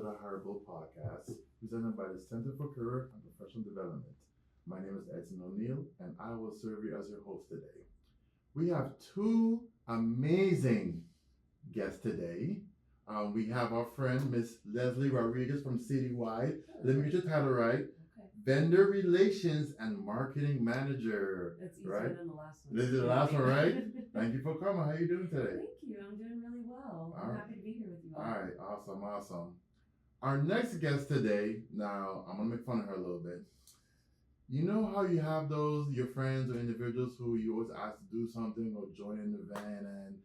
the Horrible podcast, presented by the Center for Career and Professional Development. My name is Edson O'Neill, and I will serve you as your host today. We have two amazing guests today. We have our friend, Miss Leslie Rodriguez from Citywide. Let me get your title right. Okay. Vendor Relations and Marketing Manager. That's easier right? than the last one. This is the last one, right? Thank you for coming. How are you doing today? Thank you. I'm doing really well. I'm Alright. happy to be here with you all. All right, awesome. Our next guest today, now I'm gonna make fun of her a little bit. You know how you have those your friends or individuals who you always ask to do something or join an event and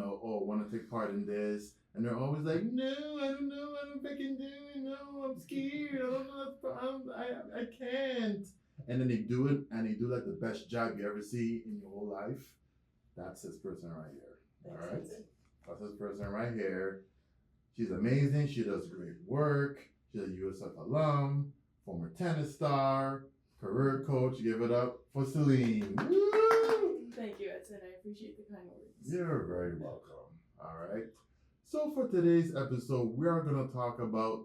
want to take part in this, and they're always like, no, I don't know what I can do. No, I'm scared. I don't know. I can't. And then they do it, and they do like the best job you ever see in your whole life. That's this person right here. All right. That's this person right here. She's amazing. She does great work. She's a USF alum, former tennis star, career coach. Give it up for Selin. Woo! Thank you, Edson. I appreciate the kind words. You're very welcome. All right. So for today's episode, we are going to talk about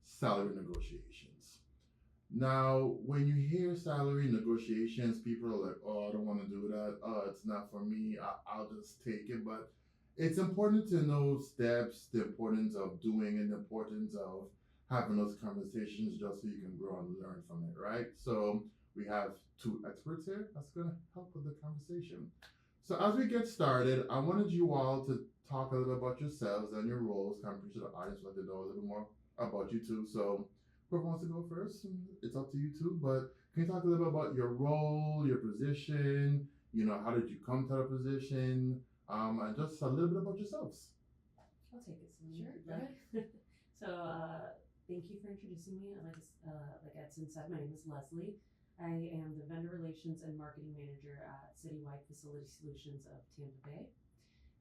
salary negotiations. Now, when you hear salary negotiations, people are like, oh, I don't want to do that. Oh, it's not for me. I'll just take it. But it's important to know steps, the importance of doing it, the importance of having those conversations just so you can grow and learn from it, right? So we have two experts here that's going to help with the conversation. So as we get started, I wanted you all to talk a little bit about yourselves and your roles. I'm pretty sure the audience would like to know a little bit more about you too. So whoever wants to go first, it's up to you too. But can you talk a little bit about your role, your position, how did you come to that position? And just a little bit about yourselves. I'll take it. Sure, go ahead. So, thank you for introducing me. Like Edson said, my name is Leslie. I am the Vendor Relations and Marketing Manager at Citywide Facility Solutions of Tampa Bay.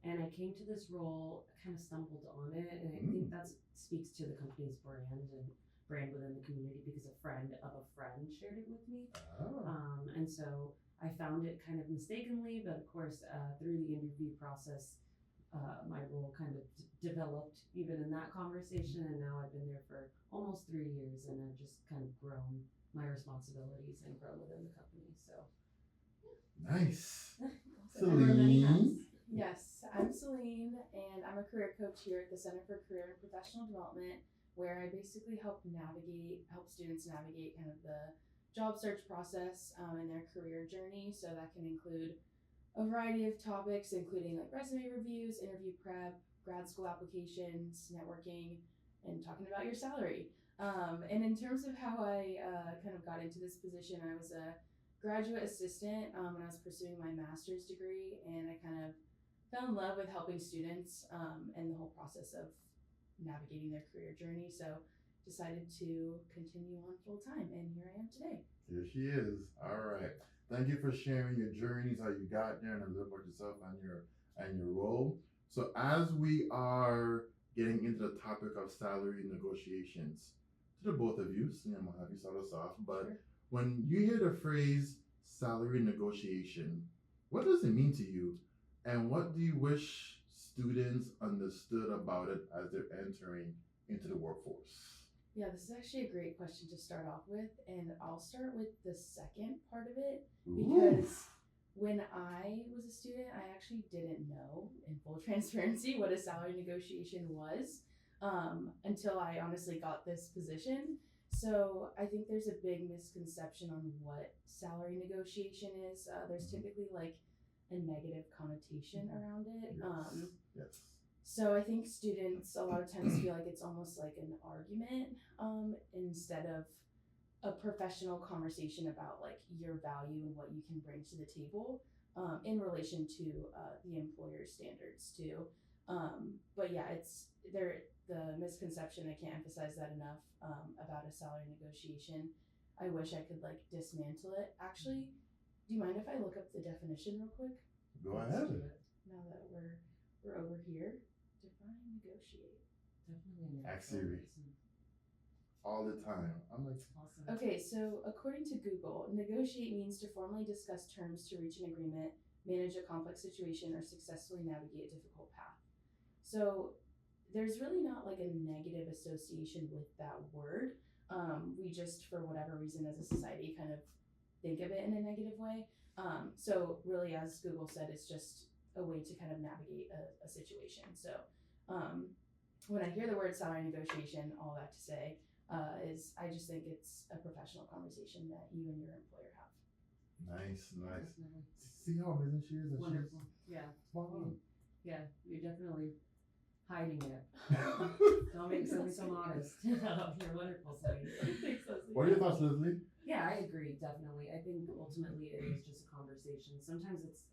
And I came to this role, kind of stumbled on it, and I think that speaks to the company's brand and brand within the community because a friend of a friend shared it with me. Oh. And so I found it kind of mistakenly, but of course, through the interview process, my role kind of developed even in that conversation, and now I've been there for almost 3 years, and I've just kind of grown my responsibilities and grown within the company. So, Nice. So I wear many hats. Selin. Yes, I'm Selin, and I'm a career coach here at the Center for Career and Professional Development, where I basically help students navigate kind of the job search process and their career journey. So that can include a variety of topics, including like resume reviews, interview prep, grad school applications, networking, and talking about your salary. And in terms of how I kind of got into this position, I was a graduate assistant when I was pursuing my master's degree, and I kind of fell in love with helping students and the whole process of navigating their career journey. So decided to continue on full time, and here I am today. Here she is. All right. Thank you for sharing your journeys, how you got there, and a little about yourself and your role. So as we are getting into the topic of salary negotiations, to the both of you, so I'm gonna have you start us off. But Sure. when you hear the phrase salary negotiation, what does it mean to you? And what do you wish students understood about it as they're entering into the workforce? Yeah, this is actually a great question to start off with, and I'll start with the second part of it because when I was a student, I actually didn't know, in full transparency, what a salary negotiation was until I honestly got this position. So I think there's a big misconception on what salary negotiation is. There's typically like a negative connotation around it. Yes. So I think students a lot of times feel like it's almost like an argument instead of a professional conversation about like your value and what you can bring to the table in relation to the employer standards too. But yeah, the misconception, I can't emphasize that enough about a salary negotiation. I wish I could like dismantle it. Actually, do you mind if I look up the definition real quick? Go ahead. Now that we're over here. Define negotiate. definitely. Ask Siri. All the time. I'm like, Awesome. Okay, so according to Google, negotiate means to formally discuss terms to reach an agreement, manage a complex situation, or successfully navigate a difficult path. So there's really not like a negative association with that word. We just, for whatever reason, as a society, kind of think of it in a negative way. So really, as Google said, it's just a way to kind of navigate a situation. So when I hear the word salary negotiation, all that to say is I just think it's a professional conversation that you and your employer have. Nice. Definitely. See how amazing she is? And Wonderful. Yeah. She's spot on. Yeah, you're definitely hiding it. Don't make me so modest. You're wonderful, Selin. Thanks, Leslie. What are your thoughts, Leslie? Yeah, I agree, definitely. I think ultimately it is just a conversation. Sometimes it's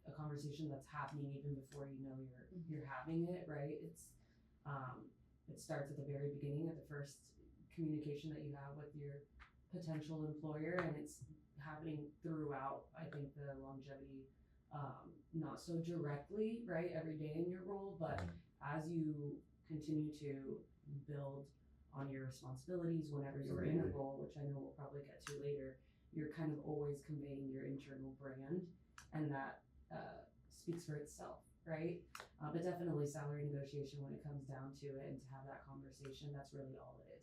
a conversation that's happening even before you know you're having it, right? It starts at the very beginning, at the first communication that you have with your potential employer, and it's happening throughout, I think, the longevity, not so directly, right, every day in your role, but as you continue to build on your responsibilities whenever you're in a role, which I know we'll probably get to later, you're kind of always conveying your internal brand, and that speaks for itself, right? But definitely salary negotiation, when it comes down to it, and to have that conversation, that's really all it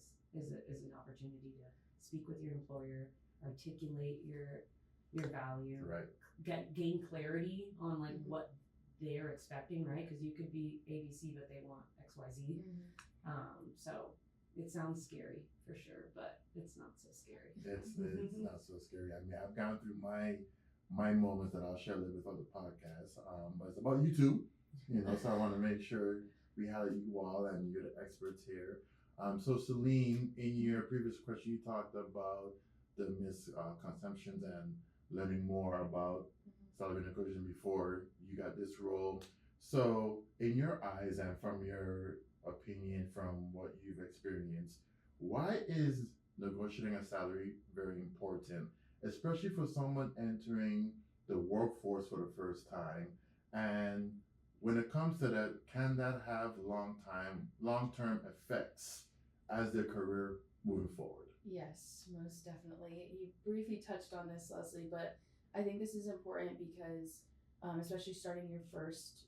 is an opportunity to speak with your employer, articulate your value, Right. gain clarity on like what they're expecting, right? Because you could be ABC, but they want XYZ. So it sounds scary for sure, but it's not so scary. It's not so scary. I mean, I've gone through my moments that I'll share a little bit on the podcast. But it's about you too, so I want to make sure we highlight you all and you're the experts here. So Selin, in your previous question, you talked about the misconceptions and learning more about salary negotiation before you got this role. So in your eyes and from your opinion, from what you've experienced, why is negotiating a salary very important, especially for someone entering the workforce for the first time? And when it comes to that, can that have long-term effects as their career moving forward? Yes, most definitely. You briefly touched on this, Leslie, but I think this is important because, especially starting your first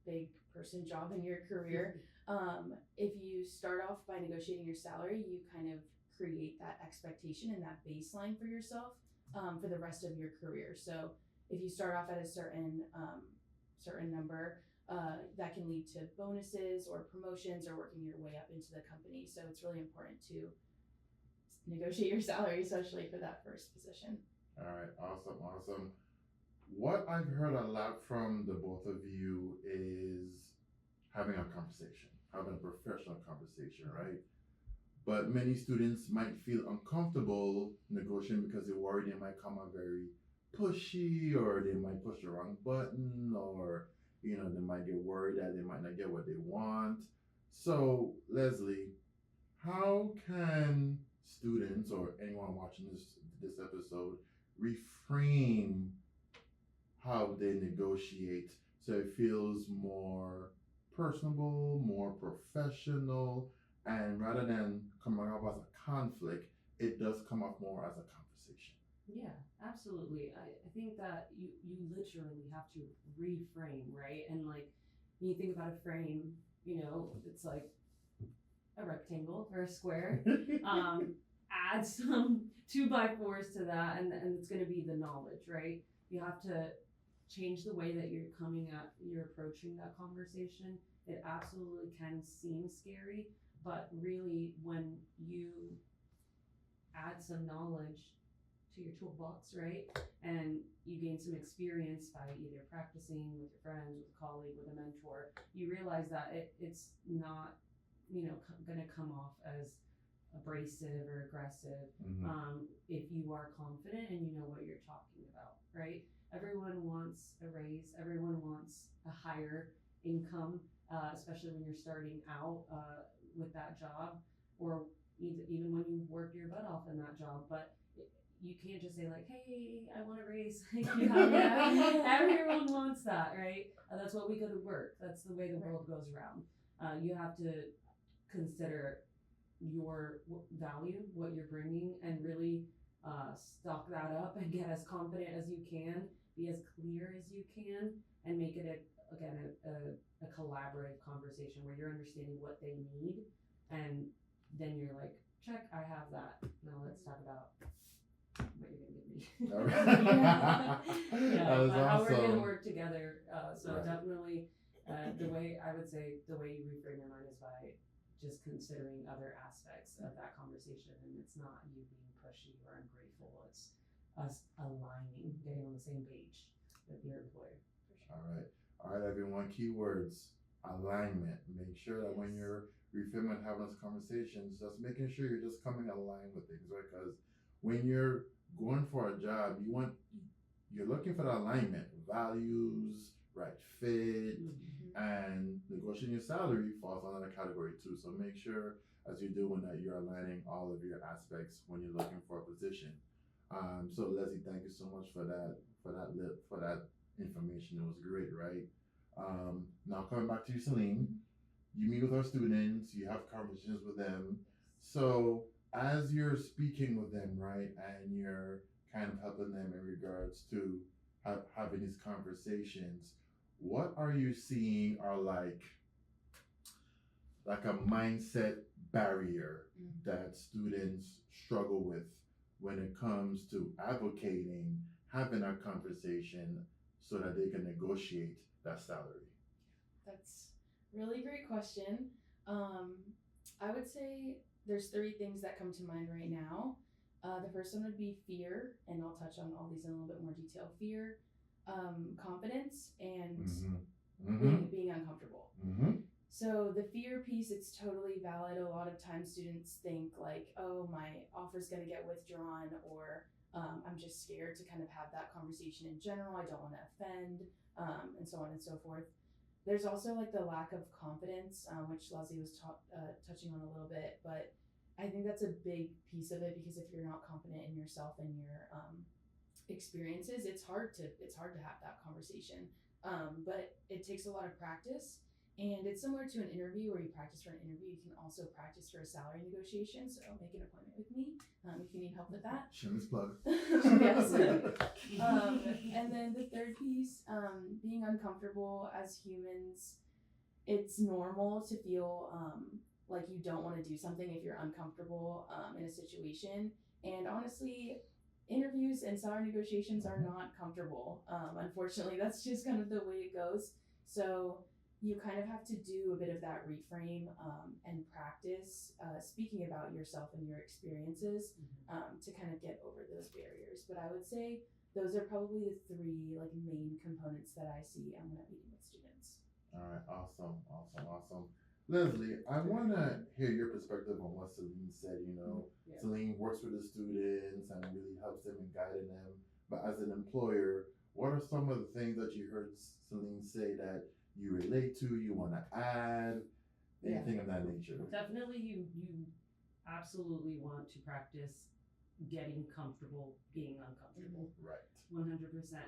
big person job in your career, if you start off by negotiating your salary, you kind of create that expectation and that baseline for yourself for the rest of your career. So if you start off at a certain number, that can lead to bonuses or promotions or working your way up into the company. So it's really important to negotiate your salary, especially for that first position. All right, awesome. What I've heard a lot from the both of you is having a conversation, having a professional conversation, right? But many students might feel uncomfortable negotiating because they're worried they might come out very pushy, or they might push the wrong button, or they might get worried that they might not get what they want. So Leslie, how can students or anyone watching this episode reframe how they negotiate so it feels more personable, more professional, and rather than coming off as a conflict, it does come off more as a conversation? Yeah, absolutely. I think that you literally have to reframe, right? And like when you think about a frame, it's like a rectangle or a square. Add some 2x4s to that, and it's going to be the knowledge, right? You have to change the way that you're approaching that conversation. It absolutely can seem scary, but really when you add some knowledge to your toolbox, right, and you gain some experience by either practicing with your friends, with a colleague, with a mentor, you realize that it's not going to come off as abrasive or aggressive if you are confident and you know what you're talking about, right? Everyone wants a raise, everyone wants a higher income, especially when you're starting out with that job, or even when you've worked your butt off in that job. But you can't just say like, hey, I want a raise. Everyone wants that, right? That's what we go to work. That's the way the world goes around. You have to consider your value, what you're bringing, and really stock that up and get as confident as you can, be as clear as you can, and make it again, a collaborative conversation where you're understanding what they need, and then you're like, check, I have that. Now let's talk about what you're gonna give me. All right. That is how we're gonna awesome. work together. So Right. definitely, the way you reframe your mind is by just considering other aspects of that conversation, and it's not you being pushy or ungrateful. It's us aligning, getting on the same page with your employer. All right, everyone. Keywords: alignment. Make sure that when Yes. you're refilming, having those conversations, just making sure you're just coming aligned with things, right? Because when you're going for a job, you're looking for the alignment, values, right fit, and negotiating your salary falls under that category too. So make sure as you're doing that, you're aligning all of your aspects when you're looking for a position. So Leslie, thank you so much for that information. It was great, right? Now coming back to you, Selin, you meet with our students, you have conversations with them. So as you're speaking with them, right, and you're kind of helping them in regards to having these conversations, what are you seeing are like a mindset barrier that students struggle with when it comes to advocating, having a conversation so that they can negotiate that salary? That's really great question. I would say there's 3 things that come to mind right now. The first one would be fear, and I'll touch on all these in a little bit more detail. Fear, confidence, and being uncomfortable. So the fear piece, it's totally valid. A lot of times students think like, oh, my offer's gonna get withdrawn, or I'm just scared to kind of have that conversation in general. I don't want to offend, and so on and so forth. There's also like the lack of confidence, which Leslie was touching on a little bit, but I think that's a big piece of it, because if you're not confident in yourself and your experiences, it's hard to have that conversation. But it takes a lot of practice, and it's similar to an interview where you practice for an interview. You can also practice for a salary negotiation. So make an appointment with me if you need help with that. Shameless plug. Yes. And then the third piece, being uncomfortable as humans, it's normal to feel like you don't want to do something if you're uncomfortable in a situation. And honestly, interviews and salary negotiations are not comfortable. Unfortunately, that's just kind of the way it goes. So you kind of have to do a bit of that reframe and practice speaking about yourself and your experiences to kind of get over those barriers. But I would say those are probably the 3 like main components that I see when I'm meeting with students. All right, awesome. Leslie, I want to hear your perspective on what Selin said. Selin works with the students and really helps them and guiding them. But as an employer, what are some of the things that you heard Selin say that you relate to, you want to add, anything of that nature? Definitely, you absolutely want to practice getting comfortable being uncomfortable. Right. 100%.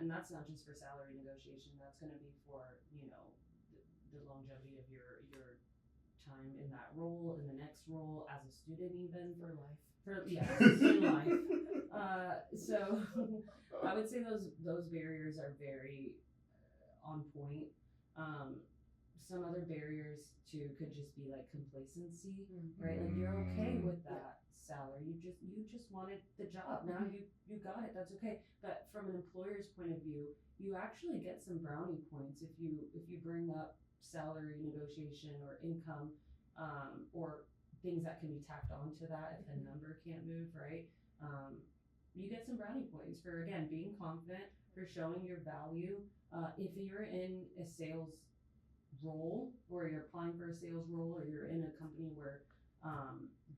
And that's not just for salary negotiation. That's going to be for, the longevity of your time in that role, in the next role, as a student, even For life. in life. So I would say those barriers are very on point. Some other barriers too could just be like complacency, right? Like you're okay with that salary. You just wanted the job. Now you got it. That's okay. But from an employer's point of view, you actually get some brownie points if you bring up salary negotiation or income, or things that can be tacked onto that if the number can't move, right? You get some brownie points for, again, being confident, for showing your value. If you're in a sales role, or you're applying for a sales role, or you're in a company where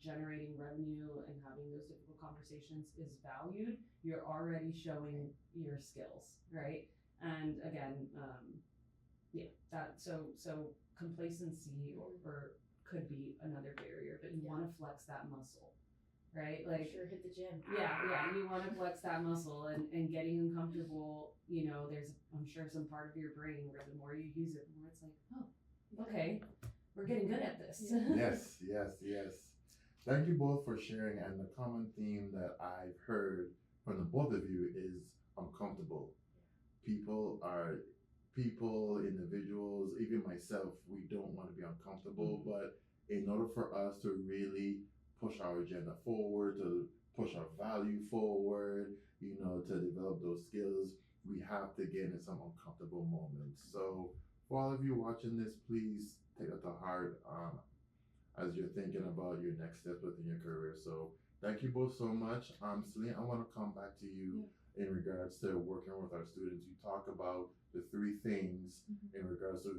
generating revenue and having those difficult conversations is valued, you're already showing your skills, right? And again, so complacency or could be another barrier, but you want to flex that muscle, right? Like, sure, hit the gym. Yeah, you want to flex that muscle, and getting uncomfortable, there's, I'm sure, some part of your brain where the more you use it, the more it's like, oh, okay, we're getting good at this. Yes. Thank you both for sharing. And the common theme that I've heard from the both of you is uncomfortable. People are people, individuals, even myself, we don't want to be uncomfortable, but in order for us to really push our agenda forward, to push our value forward, to develop those skills, we have to get in some uncomfortable moments. So, for all of you watching this, please take it to heart as you're thinking about your next steps within your career. So, thank you both so much. Selin, I want to come back to you in regards to working with our students. You talk about the three things in regards to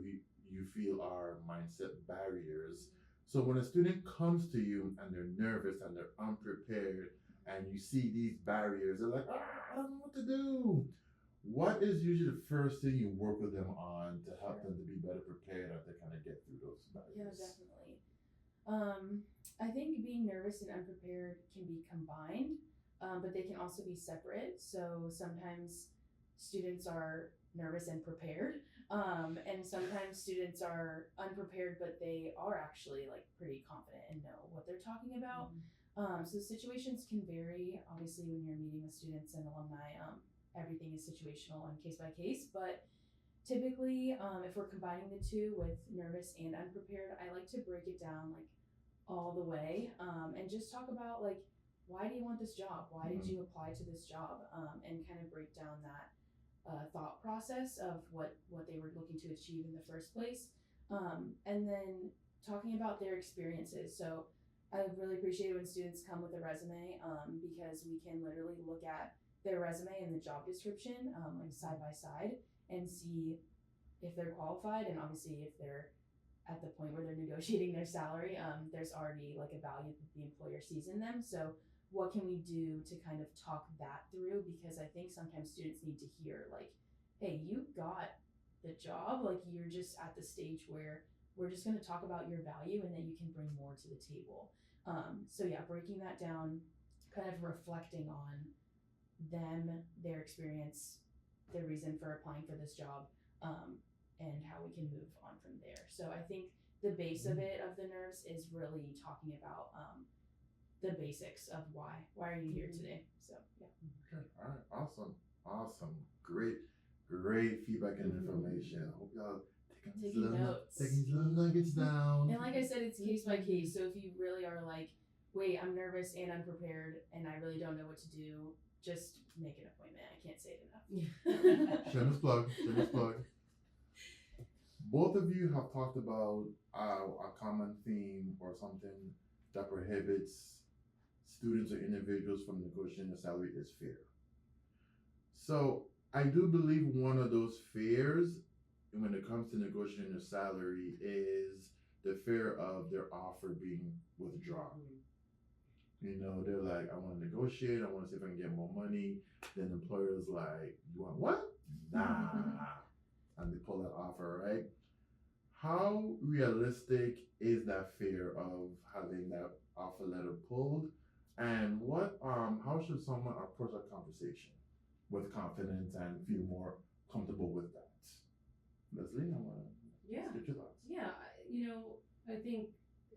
you feel are mindset barriers. So when a student comes to you and they're nervous and they're unprepared and you see these barriers, they're like, I don't know what to do. What is usually the first thing you work with them on to help them to be better prepared and to kind of get through those barriers? Yeah, definitely. I think being nervous and unprepared can be combined, but they can also be separate. So sometimes students are nervous and prepared, and sometimes students are unprepared, but they are actually like pretty confident and know what they're talking about. So situations can vary. Obviously, when you're meeting with students and alumni, everything is situational and case by case, but typically, if we're combining the two with nervous and unprepared, I like to break it down like all the way, and just talk about like, why do you want this job? Why did you apply to this job? And kind of break down that thought process of what they were looking to achieve in the first place. And then talking about their experiences. So I really appreciate when students come with a resume, because we can literally look at their resume and the job description, like side by side, and see if they're qualified, and obviously if they're at the point where they're negotiating their salary, there's already like a value that the employer sees in them. So what can we do to kind of talk that through? Because I think sometimes students need to hear like, hey, you got the job, like you're just at the stage where we're just going to talk about your value and that you can bring more to the table. So yeah, breaking that down, kind of reflecting on them, their experience, their reason for applying for this job, and how we can move on from there. So I think the base of it, of the nerves, is really talking about the basics of why are you here today. So yeah. Okay, all right, awesome, great feedback and information. I hope y'all taking these little nuggets down. And like I said, it's case by case. So if you really are like, wait, I'm nervous and unprepared and I really don't know what to do, just make an appointment. I can't say it enough. Shameless plug. Both of you have talked about a common theme or something that prohibits students or individuals from negotiating a salary is fear. So I do believe one of those fears when it comes to negotiating a salary is the fear of their offer being withdrawn. They're like, I want to negotiate. I want to see if I can get more money. Then the employer's like, you want what? Nah. And they pull that offer, right? How realistic is that fear of having that offer letter pulled? And how should someone approach a conversation with confidence and feel more comfortable with that? Leslie, I want to get your thoughts. Yeah, I think,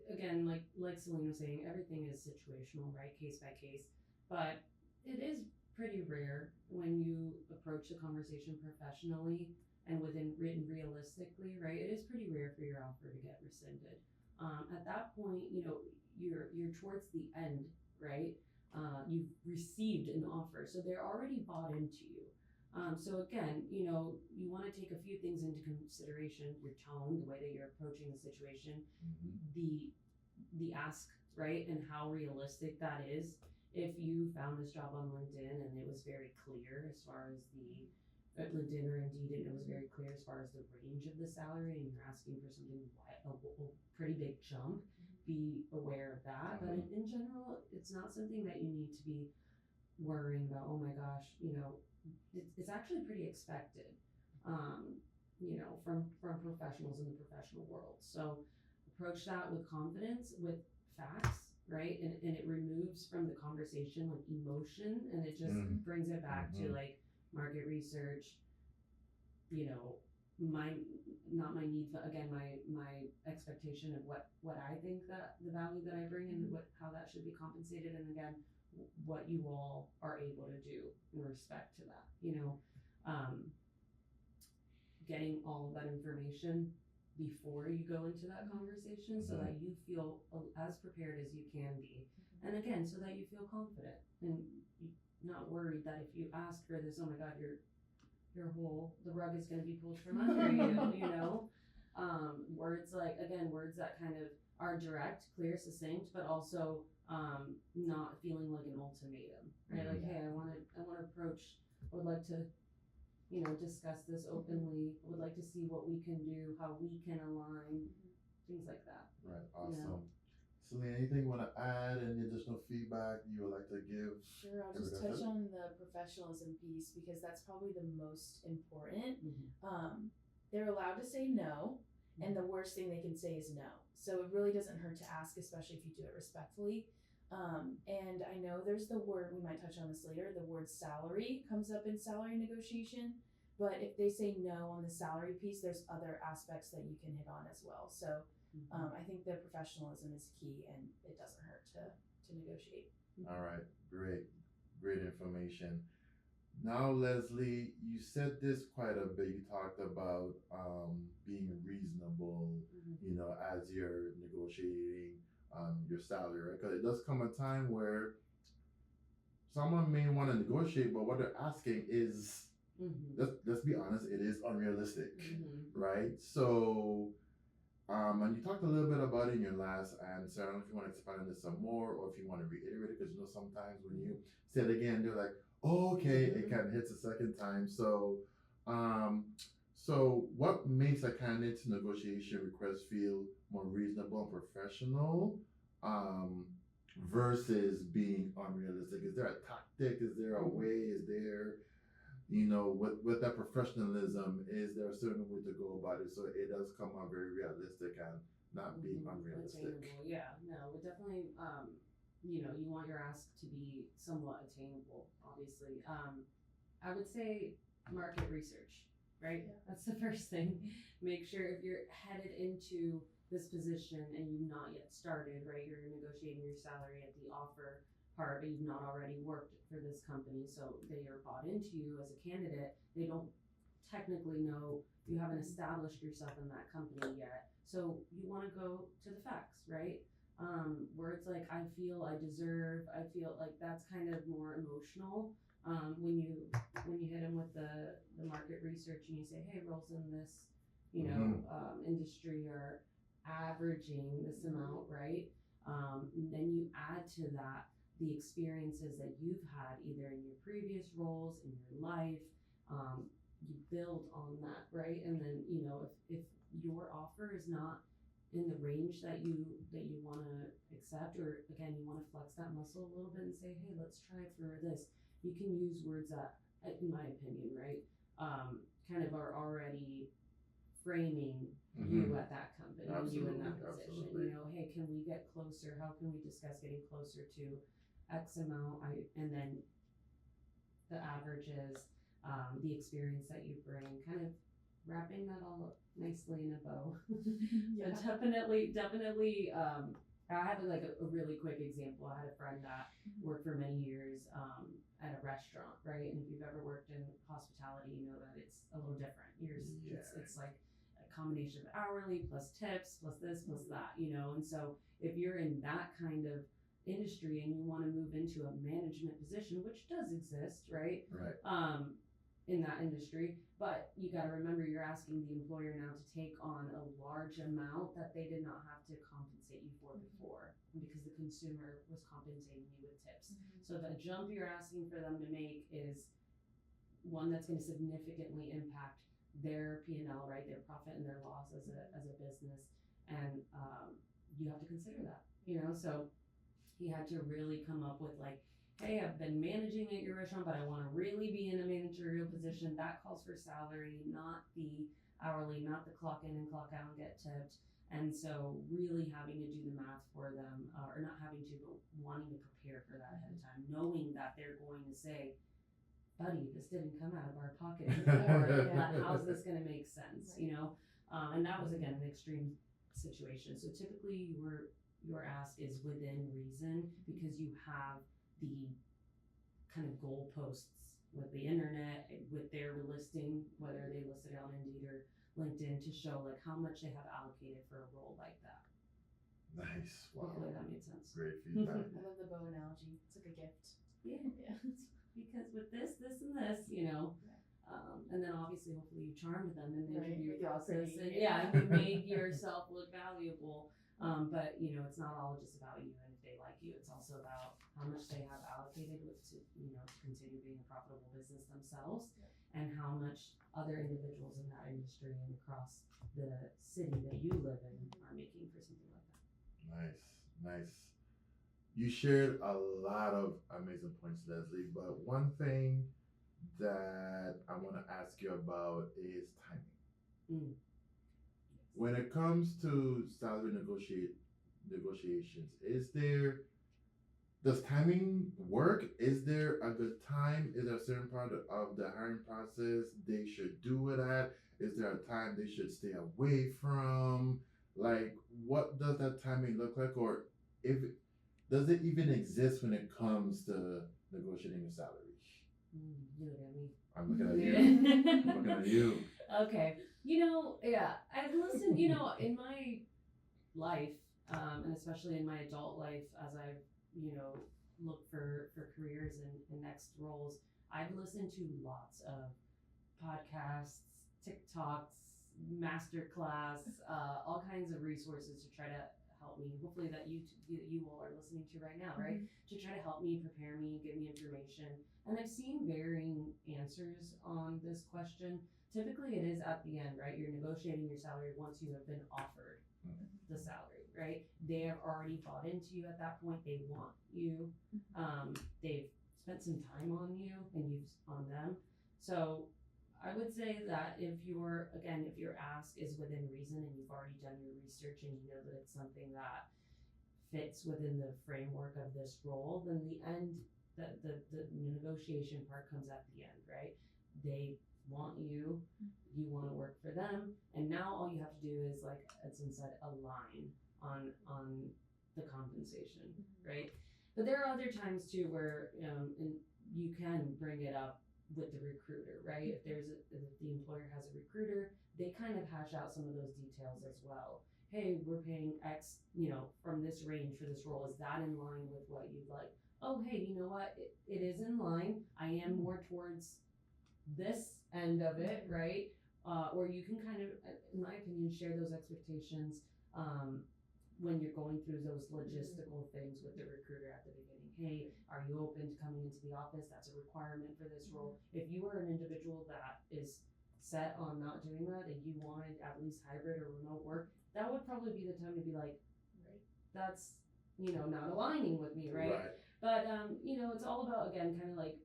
again, like Selin was saying, everything is situational, right? Case by case. But it is pretty rare when you approach the conversation professionally and within written realistically, right? It is pretty rare for your offer to get rescinded. At that point, you're towards the end, right? You've received an offer, so they're already bought into you. So again, you want to take a few things into consideration: your tone, the way that you're approaching the situation, the ask, right, and how realistic that is. If you found this job on LinkedIn and it was very clear as far as LinkedIn or Indeed, and it was very clear as far as the range of the salary, and you're asking for something a pretty big jump, be aware of that. But in general, it's not something that you need to be worrying about. Oh my gosh, it's actually pretty expected, from professionals in the professional world. So approach that with confidence, with facts, right? And it removes from the conversation like emotion, and it just brings it back to like market research, my needs, but again, my expectation of what I think that the value that I bring and how that should be compensated, and again, what you all are able to do in respect to that. getting all of that information before you go into that conversation so that you feel as prepared as you can be. And again, so that you feel confident and not worried that if you ask for this, oh my God, the rug is going to be pulled from under you, words words that kind of are direct, clear, succinct, but also not feeling like an ultimatum, right? Like, hey, I want to approach, I would like to, discuss this openly. I would like to see what we can do, how we can align, things like that. Right, awesome. Selin, anything you want to add? Any additional feedback you would like to give? Sure, I'll just touch on the professionalism piece because that's probably the most important. They're allowed to say no, and the worst thing they can say is no. So it really doesn't hurt to ask, especially if you do it respectfully. And I know there's the word, we might touch on this later, the word salary comes up in salary negotiation, but if they say no on the salary piece, there's other aspects that you can hit on as well. So I think the professionalism is key, and it doesn't hurt to negotiate. All right, great information. Now, Leslie, you said this quite a bit. You talked about being reasonable, as you're negotiating your salary, right? Because it does come a time where someone may want to negotiate, but what they're asking is, let's be honest, it is unrealistic, right? So, and you talked a little bit about it in your last answer. I don't know if you want to expand on this some more or if you want to reiterate it, because sometimes when you say it again, they're like, oh, okay, it kind of hits a second time. So, so what makes a candidate's negotiation request feel more reasonable and professional versus being unrealistic? Is there a tactic? Is there a way? Is there, with that professionalism, is there a certain way to go about it so it does come out very realistic and not being unrealistic? Attainable. Yeah, no, we definitely, you want your ask to be somewhat attainable, obviously. I would say market research, right? Yeah. That's the first thing. Make sure if you're headed into this position and you've not yet started, right? You're negotiating your salary at the offer part, but you've not already worked for this company, so they are bought into you as a candidate. They don't technically know, you haven't established yourself in that company yet. So you want to go to the facts, right? Words like I feel, I deserve, I feel like that's kind of more emotional. When you hit them with the market research and you say, hey, roles in this, industry are averaging this amount, right? Then you add to that the experiences that you've had either in your previous roles, in your life, you build on that, right? And then, if your offer is not in the range that you want to accept, or again, you want to flex that muscle a little bit and say, hey, let's try for this. You can use words that, in my opinion, right, kind of are already framing you at that company, you in that position. Hey, can we get closer? How can we discuss getting closer to X amount? And then the averages, the experience that you bring, kind of wrapping that all up nicely in a bow. But definitely, I have a really quick example. I had a friend that worked for many years at a restaurant, right? And if you've ever worked in hospitality, you know that it's a little different. It's like a combination of hourly plus tips plus this plus that, and so if you're in that kind of industry and you want to move into a management position, which does exist, right? In that industry, but you got to remember you're asking the employer now to take on a large amount that they did not have to compensate you for before, because the consumer was compensating you with tips. So the jump you're asking for them to make is one that's going to significantly impact their P&L, right? Their profit and their loss as a business, and you have to consider that, So he had to really come up with hey, I've been managing at your restaurant, but I want to really be in a managerial position. That calls for salary, not the hourly, not the clock in and clock out and get tipped. And so really having to do the math for them, or not having to, but wanting to prepare for that ahead of time, knowing that they're going to say, buddy, this didn't come out of our pocket before. How's this going to make sense, And that was, again, an extreme situation. So typically your ask is within reason because you have the kind of goalposts with the internet, with their listing, whether they listed it on Indeed or LinkedIn, to show like how much they have allocated for a role like that. Nice. Wow. Hopefully that made sense. Great feedback. I love the bow analogy. It's like a gift. Yeah. Yeah. Because with this, and this, you know, and then obviously, hopefully, you charmed them in the Right, interview make it all process, pretty, and yeah. you made yourself look valuable. But you know, it's not all just about you and if they like you. It's also about how much they have allocated to continue being a profitable business themselves, and how much other individuals in that industry and across the city that you live in are making for something like that. Nice. You shared a lot of amazing points, Leslie, but one thing that I want to ask you about is timing. When it comes to salary negotiations, does timing work? Is there a good time? Is there a certain part of the hiring process they should do it at? Is there a time they should stay away from? Like, what does that timing look like? Or does it even exist when it comes to negotiating a salary? You look at me. I'm looking at you. I'm looking at you. Okay. I've listened, in my life, and especially in my adult life, as I've, looked for careers and next roles, I've listened to lots of podcasts, TikToks, masterclass, all kinds of resources to try to help me. Hopefully that you all are listening to right now, right? To try to help me, prepare me, give me information. And I've seen varying answers on this question. Typically, it is at the end, right? You're negotiating your salary once you have been offered the salary, right? They have already bought into you at that point. They want you. They've spent some time on you and you've on them. So I would say that if your ask is within reason and you've already done your research and you know that it's something that fits within the framework of this role, then the negotiation part comes at the end, right? They want you, you want to work for them, and now all you have to do is, like Edson said, align on the compensation, right? But there are other times too where and you can bring it up with the recruiter, right? If the employer has a recruiter, they kind of hash out some of those details as well. Hey, we're paying X, from this range for this role. Is that in line with what you'd like? Oh, hey, you know what? It is in line. I am more towards this end of it, right? Or you can kind of, in my opinion, share those expectations when you're going through those logistical things with the recruiter at the beginning. Hey, are you open to coming into the office? That's a requirement for this role. If you are an individual that is set on not doing that and you wanted at least hybrid or remote work, that would probably be the time to be like, that's, not aligning with me, right? But, it's all about, again, kind of like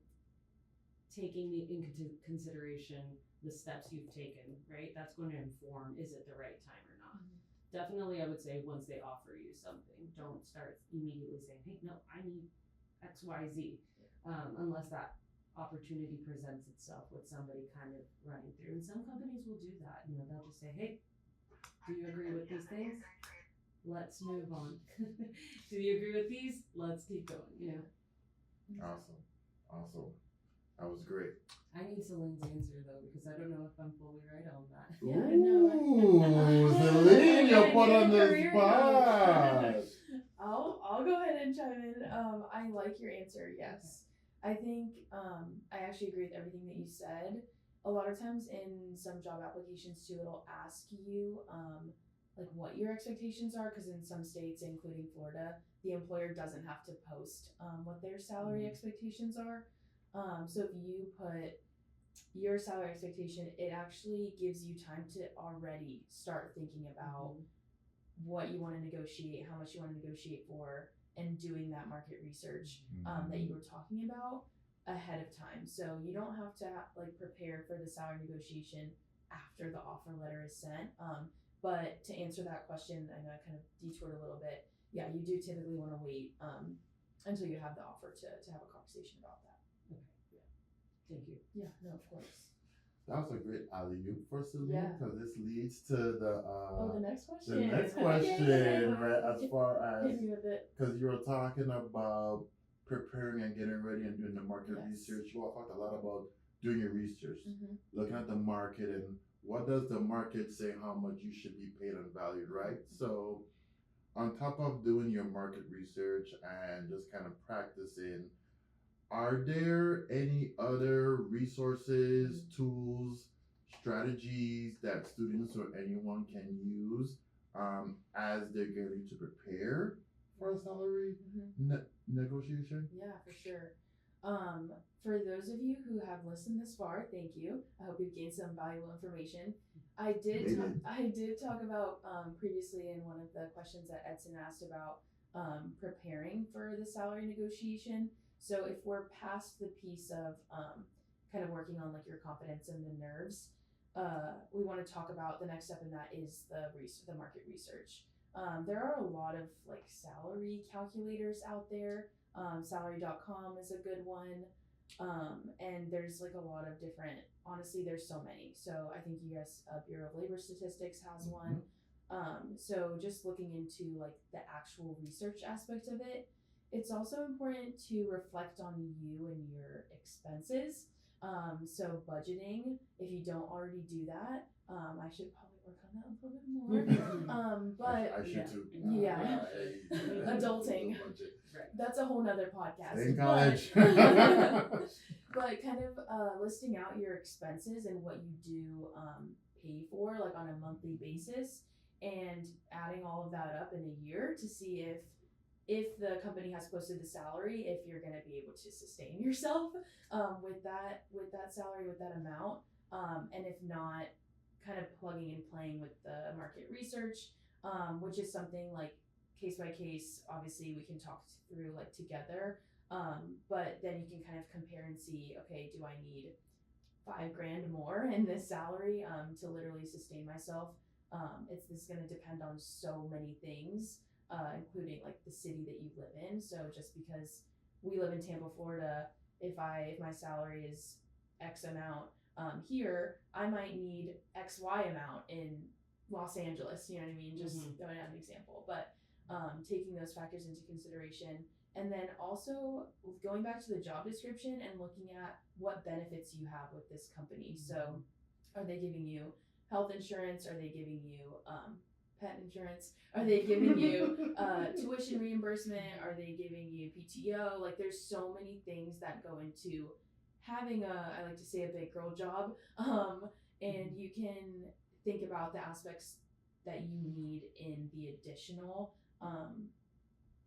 taking into consideration the steps you've taken, right? That's going to inform, is it the right time or not? Definitely, I would say once they offer you something, don't start immediately saying, hey, no, I need X, Y, Z, unless that opportunity presents itself with somebody kind of running through. And some companies will do that. They'll just say, hey, do you agree with these things? Let's move on. Do you agree with these? Let's keep going. Awesome. That was great. I need Selin's answer though, because I don't know if I'm fully right on that. Ooh, Selin, you're put on the spot. I'll go ahead and chime in. I like your answer. Yes, I think I actually agree with everything that you said. A lot of times in some job applications too, it'll ask you like what your expectations are, because in some states, including Florida, the employer doesn't have to post what their salary expectations are. So if you put your salary expectation, it actually gives you time to already start thinking about what you want to negotiate, how much you want to negotiate for, and doing that market research that you were talking about ahead of time. So you don't have to prepare for the salary negotiation after the offer letter is sent. But to answer that question, I know I kind of detoured a little bit. Yeah, you do typically want to wait until you have the offer to have a conversation about that. Thank you. Yeah, no, of course. That was a great alley-oop for Selin, Yeah. because this leads to the next question. The next question, Okay. right? As far as, Hit me with it. because you were talking about preparing and getting ready and doing the market Yes. research, you all talked a lot about doing your research, Mhm. looking at the market and what does the market say how much you should be paid and valued, right? So on top of doing your market research and just kind of practicing, are there any other resources, tools, strategies that students or anyone can use as they're getting to prepare for a salary negotiation? Yeah, for sure. For those of you who have listened this far, thank you. I hope you've gained some valuable information. I did talk about previously in one of the questions that Edson asked about preparing for the salary negotiation. So if we're past the piece of kind of working on like your confidence and the nerves, we want to talk about the next step in that is the market research. There are a lot of like salary calculators out there. Salary.com is a good one. And there's like a lot of different, honestly, there's so many. So I think US Bureau of Labor Statistics has one. So just looking into like the actual research aspect of it, it's also important to reflect on you and your expenses. So budgeting, if you don't already do that, I should probably work on that a little bit more. But I should too. yeah. Adulting. That's a whole nother podcast. In college. But kind of listing out your expenses and what you do pay for like on a monthly basis and adding all of that up in a year to see if the company has posted the salary, if you're going to be able to sustain yourself with that salary, with that amount. And if not, kind of plugging and playing with the market research, which is something like case by case. Obviously we can talk through like together, but then you can kind of compare and see, okay, do I need $5,000 more in this salary to literally sustain myself? This is going to depend on so many things, including like the city that you live in. So just because we live in Tampa, Florida, if my salary is X amount here, I might need XY amount in Los Angeles, you know what I mean? Just throwing out an example, but taking those factors into consideration. And then also going back to the job description and looking at what benefits you have with this company. So are they giving you health insurance? Are they giving you pet insurance? Are they giving you tuition reimbursement? Are they giving you PTO? Like there's so many things that go into having I like to say a big girl job. And you can think about the aspects that you need in the additional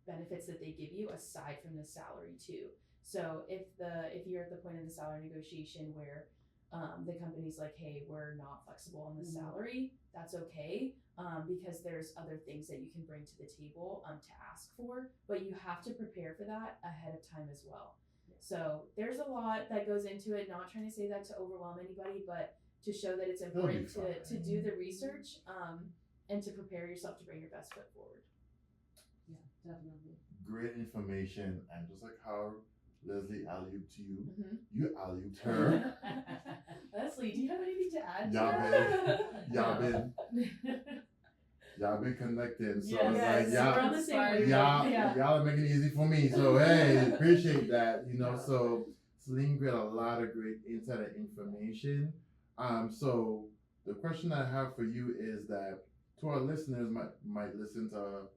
benefits that they give you aside from the salary too. So if you're at the point in the salary negotiation where the company's like, hey, we're not flexible on the salary, that's okay, because there's other things that you can bring to the table to ask for, but you have to prepare for that ahead of time as well. So there's a lot that goes into it. Not trying to say that to overwhelm anybody, but to show that it's important to do the research and to prepare yourself to bring your best foot forward. Yeah, definitely. Great information, and just like how Leslie alluded to you, you alluded her. Leslie, do you have anything to add? Y'all been connected, so yes, it's like we're on the same way. y'all are making it easy for me. So hey, appreciate that. So Selin got a lot of great insight and information. So the question I have for you is that to our listeners might listen to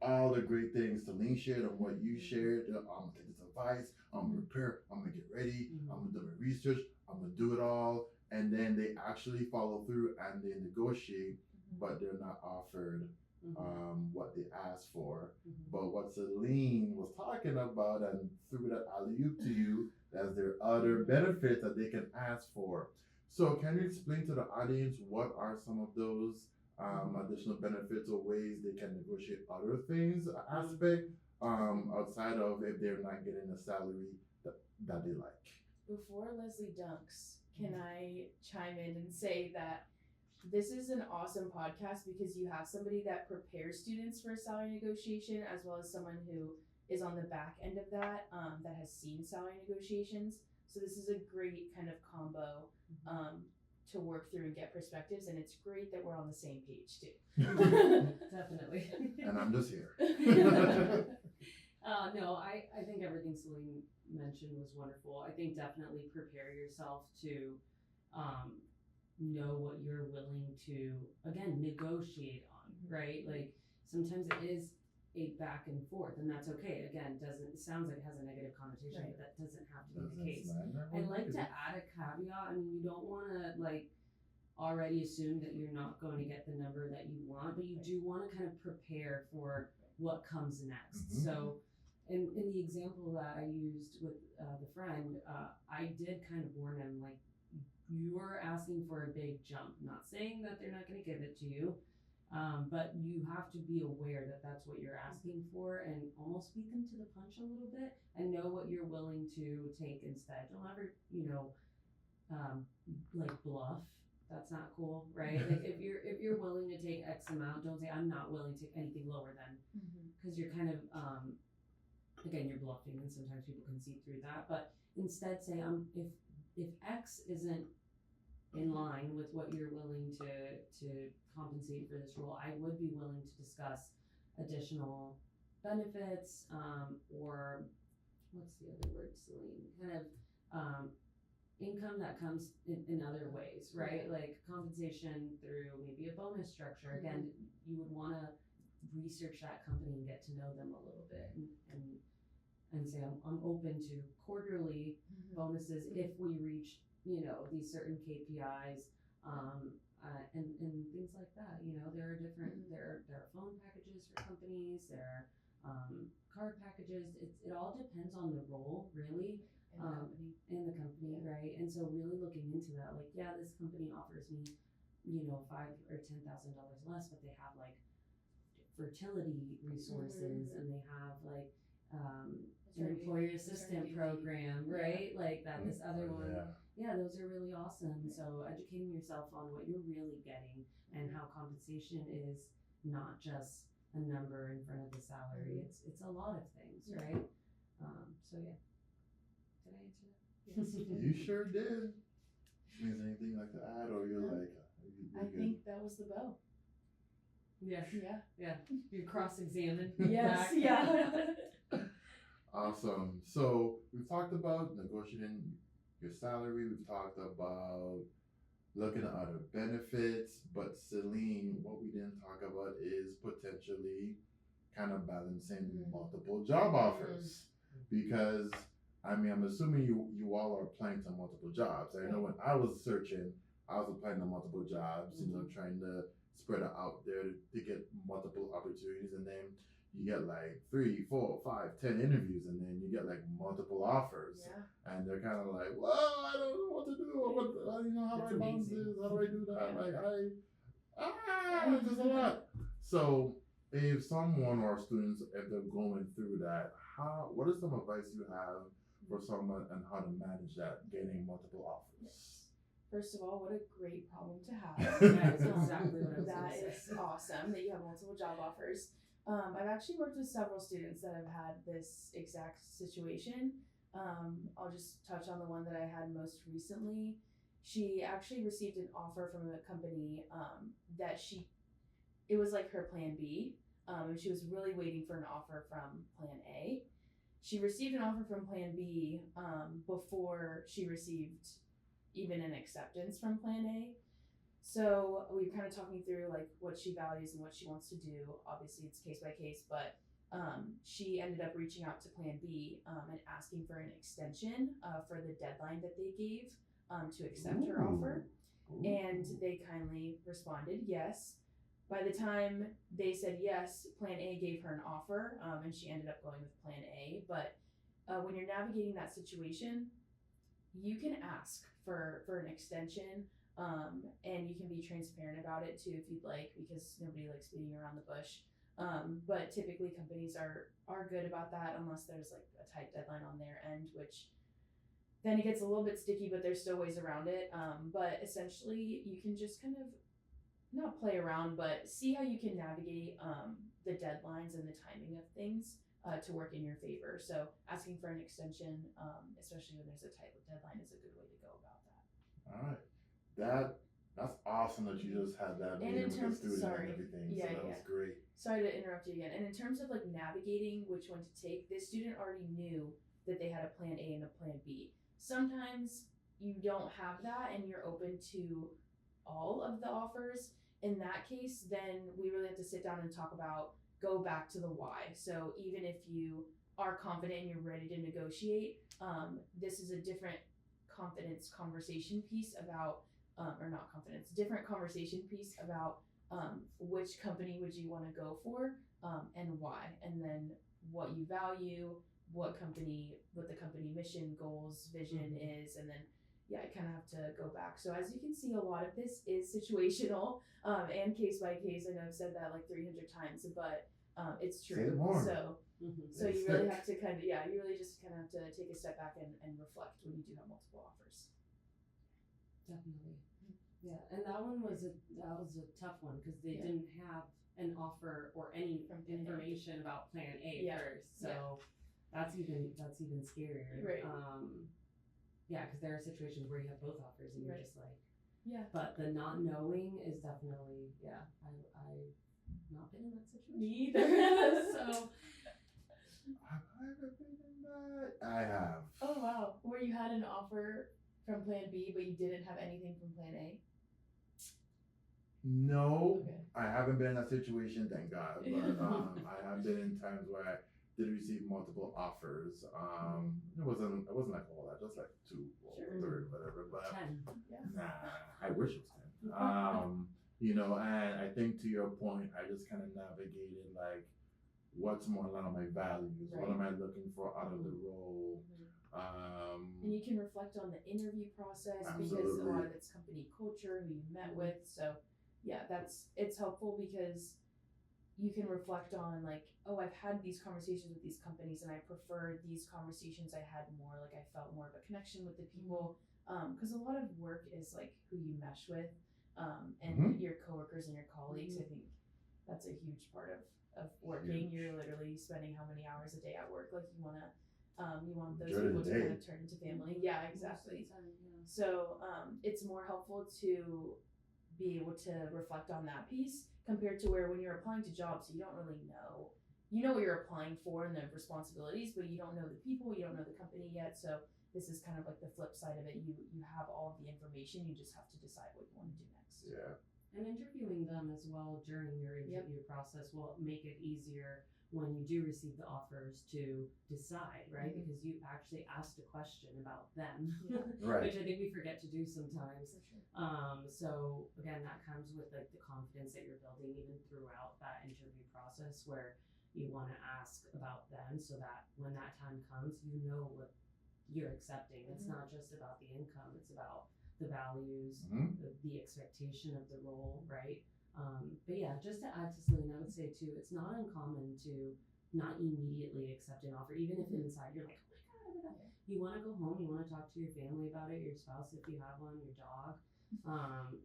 all the great things Selin shared and what you shared. I'm gonna take this advice. I'm gonna prepare. I'm gonna get ready. I'm gonna do my research. I'm gonna do it all, and then they actually follow through and they negotiate, but they're not offered what they asked for. But what Selin was talking about and through that alley-oop to you, that there are other benefits that they can ask for. So can you explain to the audience what are some of those additional benefits or ways they can negotiate other things aspect outside of if they're not getting a salary that they like? Before Leslie dunks, can I chime in and say that this is an awesome podcast because you have somebody that prepares students for a salary negotiation as well as someone who is on the back end of that that has seen salary negotiations. So this is a great kind of combo to work through and get perspectives, and it's great that we're on the same page too. Definitely. And I'm just here. No, I think everything Selin mentioned was wonderful. I think definitely prepare yourself to know what you're willing to, again, negotiate on, right? Like sometimes it is a back and forth, and that's okay. Again, it sounds like it has a negative connotation, Right. but that doesn't have to be the case. Doesn't I like to matter. add a caveat. I mean, you don't want to like already assume that you're not going to get the number that you want, but you do want to kind of prepare for what comes next. Mhm. So, in the example that I used with the friend, I did kind of warn him like, you're asking for a big jump. Not saying that they're not going to give it to you, but you have to be aware that that's what you're asking for, and almost beat them to the punch a little bit, and know what you're willing to take instead. Don't ever, like bluff. That's not cool, right? Like if you're willing to take X amount, don't say I'm not willing to take anything lower than, because you're kind of again, you're bluffing, and sometimes people can see through that. But instead, say if X isn't in line with what you're willing to compensate for this role, I would be willing to discuss additional benefits, or what's the other word, Celine? Kind of income that comes in other ways, right? Like compensation through maybe a bonus structure. Again, you would want to research that company and get to know them a little bit, and say I'm open to quarterly bonuses if we reach these certain KPIs, and things like that. There are different there are phone packages for companies, there are card packages. It all depends on the role, really. In the company, right? And so really looking into that, like, yeah, this company offers me, $5,000 or $10,000 less, but they have like fertility resources, and they have like an employer assistant program, right? Like that. This other one, those are really awesome. So educating yourself on what you're really getting, and how compensation is not just a number in front of the salary. It's a lot of things, right? So yeah. Did I answer that? Yes. You sure did. Is there anything like to add, or you're like? I think that was the bow. Yeah. Yeah. You cross-examine. Yes. back. Yeah. Awesome. So we've talked about negotiating your salary. We've talked about looking at other benefits. But Celine, what we didn't talk about is potentially kind of balancing multiple job offers, because I'm assuming you all are applying to multiple jobs. I know when I was searching, I was applying to multiple jobs, trying to spread it out there to get multiple opportunities, and then you get like 3, 4, 5, 10 interviews, and then you get like multiple offers, and they're kind of like, well, I don't know what to do. How do I balance this? How do I do that? Like there's a lot. So if someone or students, if they're going through that, what is some advice you have for someone and how to manage that, getting multiple offers? First of all, what a great problem to have. That is exactly what I was That gonna is say. awesome that you have multiple job offers. I've actually worked with several students that have had this exact situation. I'll just touch on the one that I had most recently. She actually received an offer from a company that it was like her plan B, and she was really waiting for an offer from plan A. She received an offer from plan B before she received even an acceptance from plan A. So we were kind of talking through like what she values and what she wants to do. Obviously it's case by case, but she ended up reaching out to plan B and asking for an extension for the deadline that they gave to accept her offer. And they kindly responded yes. By the time they said yes, plan A gave her an offer, and she ended up going with plan A. But when you're navigating that situation, you can ask for an extension, and you can be transparent about it too if you'd like, because nobody likes beating around the bush. But typically companies are good about that, unless there's like a tight deadline on their end, which then it gets a little bit sticky, but there's still ways around it. But essentially you can just kind of not play around, but see how you can navigate the deadlines and the timing of things to work in your favor. So asking for an extension, especially when there's a tight deadline, is a good way to go about that. All right. That That's awesome that you just had that And meeting in with the terms, student sorry, and everything. yeah, So that yeah. was great. Sorry to interrupt you again. And in terms of like navigating which one to take, this student already knew that they had a plan A and a plan B. Sometimes you don't have that and you're open to all of the offers. In that case, then we really have to sit down and talk about, go back to the why. So even if you are confident and you're ready to negotiate, this is a different confidence conversation piece about, or not confidence, different conversation piece about which company would you want to go for, and why, and then what you value, what the company mission, goals, vision is, and then yeah, I kind of have to go back. So as you can see, a lot of this is situational and case by case. I know I've said that like 300 times, but it's Say true. it more. So It's you really thick. have to kind of, yeah, you really just kind of have to take a step back and reflect when you do have multiple offers. Definitely. Yeah, and that was a tough one because they Yeah. didn't have an offer or any From Plan A. information about Plan A Yeah. first. So that's even scarier. Right. Yeah, because there are situations where you have both offers and you're Right. just like, Yeah. but the not knowing is definitely, yeah. I've not been in that situation. Me either. So Have I ever been in that? I have. Oh wow, where you had an offer from Plan B, but you didn't have anything from Plan A. No, Okay. I haven't been in that situation, thank God. But I have been in times where I did receive multiple offers. It wasn't like all that, just like 2 or Sure. 3, whatever. But 10. Yeah. nah, I wish it was 10. You know, and I think to your point, I just kind of navigated like what's more aligned with my values. What Right. am I looking for out of the role? And you can reflect on the interview process because a Absolutely. lot of it's company culture, who you met with. So yeah, it's helpful because you can reflect on like, oh, I've had these conversations with these companies and I prefer these conversations I had more, like I felt more of a connection with the people. Because a lot of work is like who you mesh with, and your coworkers and your colleagues. I think that's a huge part of working. Huge. You're literally spending how many hours a day at work? Like you want those Majority people of the to kind day. of turn into family. Yeah, exactly. Most of the time, yeah. So it's more helpful to be able to reflect on that piece compared to where when you're applying to jobs, you don't really know. You know what you're applying for and the responsibilities, but you don't know the people, you don't know the company yet. So this is kind of like the flip side of it. You have all of the information, you just have to decide what you want to do next. Yeah. And interviewing them as well during your interview process will make it easier when you do receive the offers to decide, right? Because you actually asked a question about them, Right. which I think we forget to do sometimes. For sure. So again, that comes with like the confidence that you're building even throughout that interview process where you want to ask about them so that when that time comes, you know what you're accepting. It's not just about the income, it's about the values, the expectation of the role, right? But yeah, just to add to Selin, I would say too, it's not uncommon to not immediately accept an offer, even if inside you're like, oh my God. You want to go home, you want to talk to your family about it, your spouse if you have one, your dog.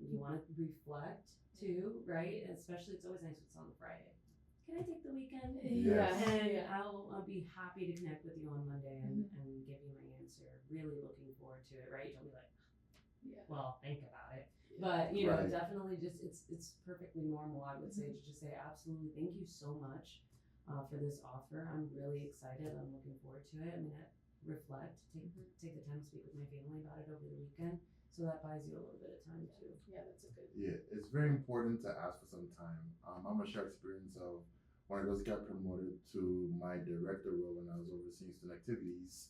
You want to reflect too, right? Especially, it's always nice when it's on Friday. Can I take the weekend? Yes. And I'll be happy to connect with you on Monday and give you my answer. Really looking forward to it, right? Don't be like, well, think about it. But you know, Right. definitely just it's perfectly normal, I would say, to just say absolutely thank you so much for this offer. I'm really excited. I'm looking forward to it. I'm gonna reflect, take the time to speak with my family about it over the weekend. So that buys you a little bit of time too. Yeah, that's a good. Yeah, it's very important to ask for some time. I'm a share experience of when I just got promoted to my director role when I was overseeing student activities.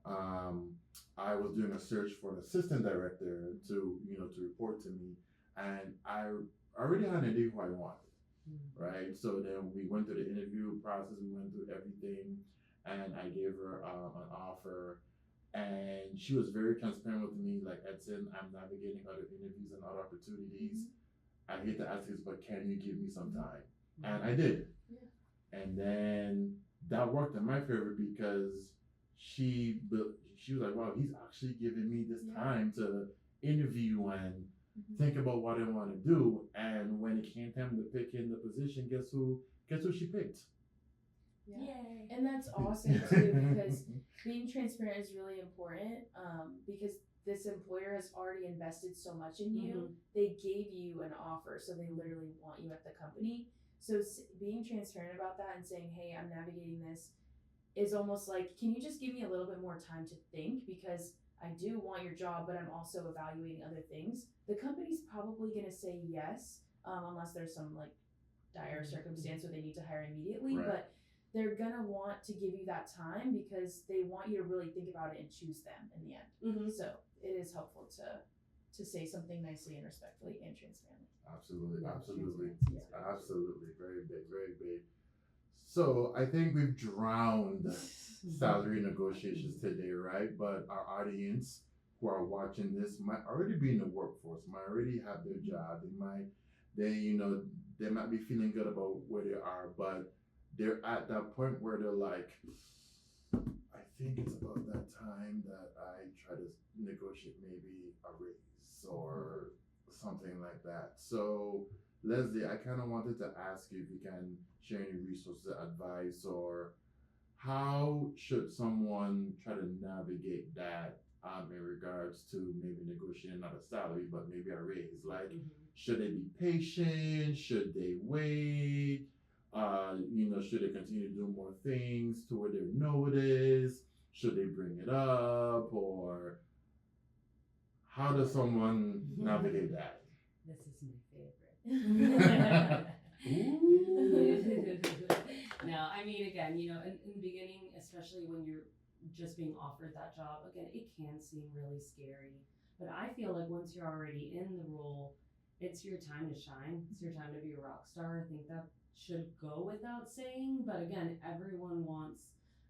I was doing a search for an assistant director to report to me, and I already had an idea who I wanted, right? So then we went through the interview process, we went through everything, and I gave her an offer, and she was very transparent with me, like, Edson, I'm navigating other interviews and other opportunities. I hate to ask this, but can you give me some time? And I did. Yeah. And then that worked in my favor because she was like, wow, he's actually giving me this time to interview and think about what I want to do. And when it came time to pick in the position, guess who she picked? Yay. And that's awesome too, because being transparent is really important, because this employer has already invested so much in you. Mhm. They gave you an offer, so they literally want you at the company. So being transparent about that and saying, hey, I'm navigating this, is almost like, can you just give me a little bit more time to think, because I do want your job, but I'm also evaluating other things. The company's probably going to say yes, unless there's some like dire circumstance where they need to hire immediately, Right. but they're gonna want to give you that time because they want you to really think about it and choose them in the end. Mm-hmm. So it is helpful to say something nicely and respectfully and transparently. Absolutely, Yeah, absolutely, transparency is very absolutely, very big, very big. So I think we've drowned salary negotiations today, right? But our audience who are watching this might already be in the workforce, might already have their job. They might be feeling good about where they are, but they're at that point where they're like, I think it's about that time that I try to negotiate maybe a raise or something like that. So Leslie, I kind of wanted to ask you if you can share any resources, advice, or how should someone try to navigate that in regards to maybe negotiating not a salary but maybe a raise? Like, should they be patient? Should they wait? Should they continue to do more things to where they know it is? Should they bring it up? Or how does someone navigate that? This is my favorite. No, I mean, again, in the beginning, especially when you're just being offered that job, again, it can seem really scary. But I feel like once you're already in the role, it's your time to shine. It's your time to be a rock star. I think that should go without saying. But again, everyone wants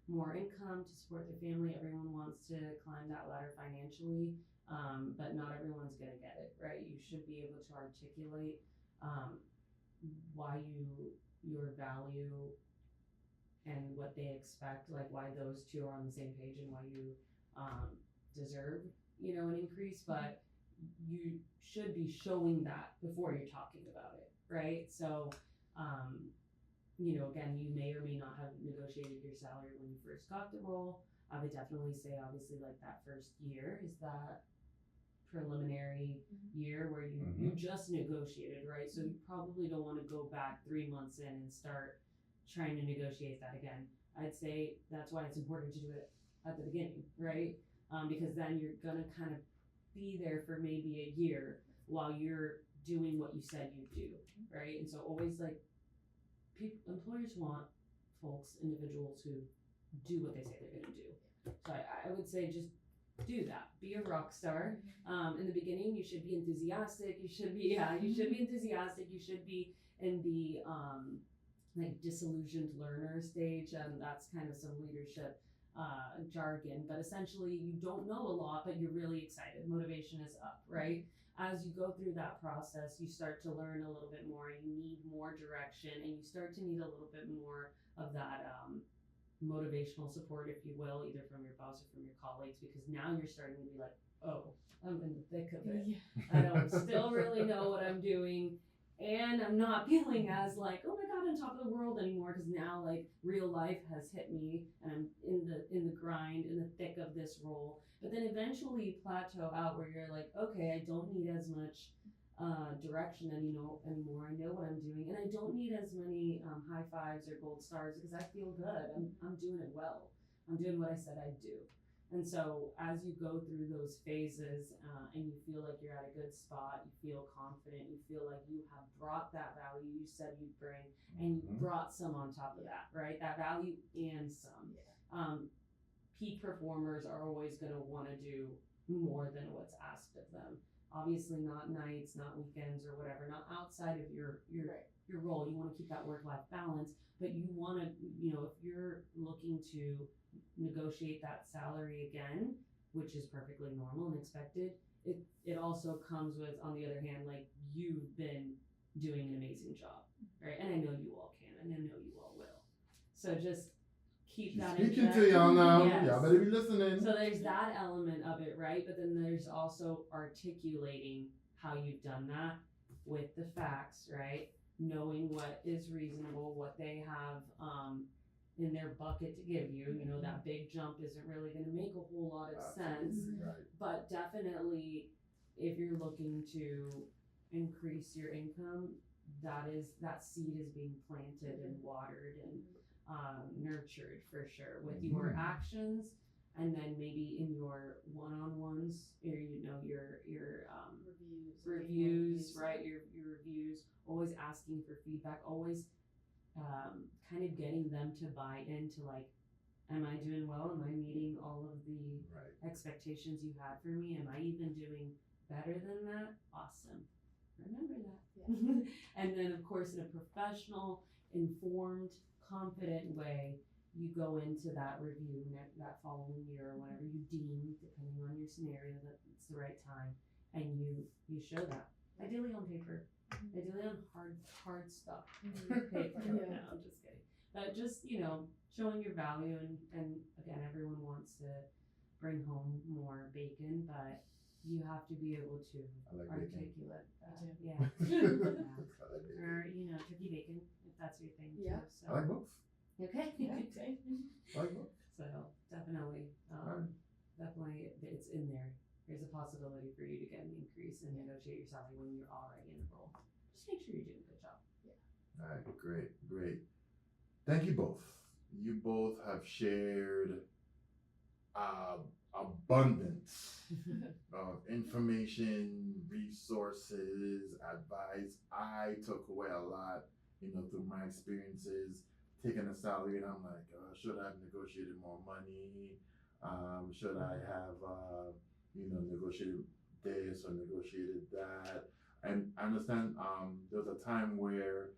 more income to support their family. Everyone wants to climb that ladder financially. But not everyone's going to get it, right? You should be able to articulate why your value and what they expect, like why those two are on the same page and why you deserve, an increase. But you should be showing that before you're talking about it, right? So, again, you may or may not have negotiated your salary when you first got the role. I would definitely say, obviously, like that first year is that preliminary year where you just negotiated, right? So you probably don't want to go back 3 months in and start trying to negotiate that again. I'd say that's why it's important to do it at the beginning, right? Because then you're gonna kind of be there for maybe a year while you're doing what you said you'd do, right? And so always employers want individuals who do what they say they're gonna do. So I would say just do that. Be a rock star. In the beginning, you should be enthusiastic. You should be enthusiastic. You should be in the disillusioned learner stage, and that's kind of some leadership jargon. But essentially, you don't know a lot, but you're really excited. Motivation is up, right? As you go through that process, you start to learn a little bit more. You need more direction, and you start to need a little bit more of that motivational support, if you will, either from your boss or from your colleagues, because now you're starting to be like, oh, I'm in the thick of it. Yeah. I don't still really know what I'm doing, and I'm not feeling as like, oh my god, on top of the world anymore, because now like real life has hit me, and I'm in the grind, in the thick of this role. But then eventually you plateau out where you're like, okay, I don't need as much direction anymore. I know what I'm doing, and I don't need as many high fives or gold stars because I feel good. I'm doing it well. I'm doing what I said I'd do. And so as you go through those phases and you feel like you're at a good spot, you feel confident, you feel like you have brought that value you said you'd bring, and you brought some on top of that, right? That value and some. Peak performers are always going to want to do more than what's asked of them. Obviously not nights, not weekends or whatever, not outside of your role. You want to keep that work-life balance, but you want to, if you're looking to negotiate that salary again, which is perfectly normal and expected, it also comes with, on the other hand, like you've been doing an amazing job, right? And I know you all can, and I know you all will. So just keep that in check. Speaking to y'all now. Yes. Y'all better be listening. So there's that element of it, right? But then there's also articulating how you've done that with the facts, right? Knowing what is reasonable, what they have in their bucket to give you. You know, that big jump isn't really going to make a whole lot of sense. Right. But definitely, if you're looking to increase your income, that seed is being planted and watered and nurtured for sure with your actions, and then maybe in your one-on-ones, or your reviews, right? Your reviews, always asking for feedback, always kind of getting them to buy into like, am I doing well? Am I meeting all of the expectations you had for me? Am I even doing better than that? Awesome. Remember that. Yeah. And then of course, in a professional, informed, confident way, you go into that review that following year or whenever you deem, depending on your scenario, that it's the right time, and you show that. Ideally on paper. Ideally on hard stuff. Paper. No, I'm just kidding. But just, showing your value, and again, everyone wants to bring home more bacon, but you have to be able to articulate that. Yeah. Or, turkey bacon, if that's your thing too. So. I like both. Okay. Yeah, same. I like both. So definitely, definitely it's in there. There's a possibility for you to get an increase and negotiate your salary when you're already in a role. Just make sure you're doing a good job. Yeah. All right, great. Thank you both. You both have shared abundance of information, resources, advice. I took away a lot, through my experiences, taking a salary, and I'm like, should I have negotiated more money? Should I have, negotiated this or negotiated that? And I understand there was a time where